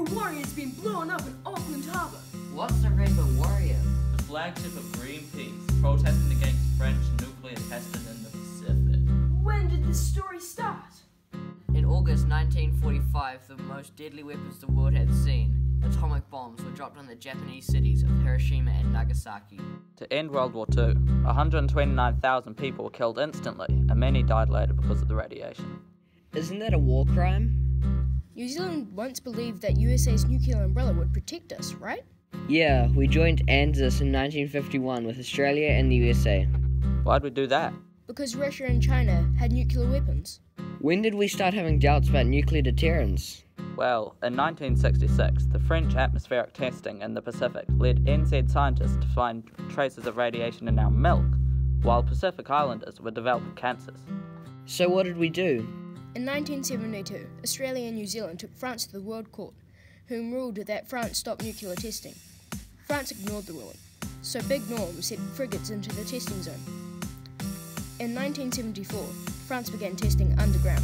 Rainbow Warrior's been blown up in Auckland Harbour. What's the Rainbow Warrior? The flagship of Greenpeace, protesting against French nuclear testing in the Pacific. When did this story start? In August 1945, the most deadly weapons the world had seen, atomic bombs, were dropped on the Japanese cities of Hiroshima and Nagasaki. To end World War II, 129,000 people were killed instantly, and many died later because of the radiation. Isn't that a war crime? New Zealand once believed that USA's nuclear umbrella would protect us, right? Yeah, we joined ANZUS in 1951 with Australia and the USA. Why'd we do that? Because Russia and China had nuclear weapons. When did we start having doubts about nuclear deterrence? Well, in 1966, the French atmospheric testing in the Pacific led NZ scientists to find traces of radiation in our milk, while Pacific Islanders were developing cancers. So what did we do? In 1972, Australia and New Zealand took France to the World Court, whom ruled that France stopped nuclear testing. France ignored the ruling, so Big Norm sent frigates into the testing zone. In 1974, France began testing underground.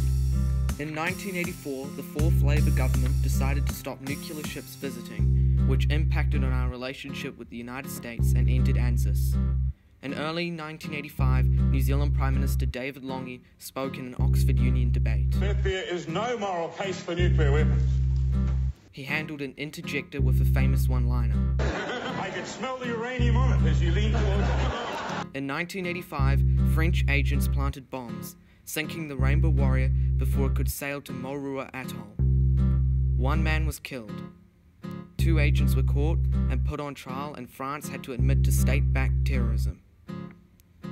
In 1984, the fourth Labour government decided to stop nuclear ships visiting, which impacted on our relationship with the United States and ended ANZUS. In early 1985, New Zealand Prime Minister David Lange spoke in an Oxford Union debate. There is no moral case for nuclear weapons. He handled an interjector with a famous one-liner. I can smell the uranium on it as you lean towards it. In 1985, French agents planted bombs, sinking the Rainbow Warrior before it could sail to Moruroa Atoll. One man was killed. 2 agents were caught and put on trial, and France had to admit to state-backed terrorism.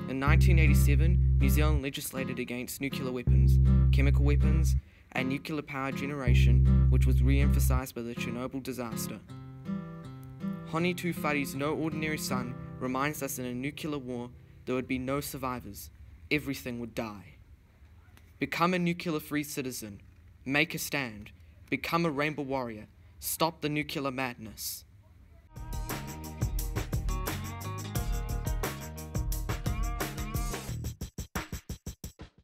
In 1987, New Zealand legislated against nuclear weapons, chemical weapons, and nuclear power generation, which was re-emphasised by the Chernobyl disaster. Honi Tūwhari's No Ordinary Son reminds us in a nuclear war there would be no survivors. Everything would die. Become a nuclear-free citizen. Make a stand. Become a Rainbow Warrior. Stop the nuclear madness.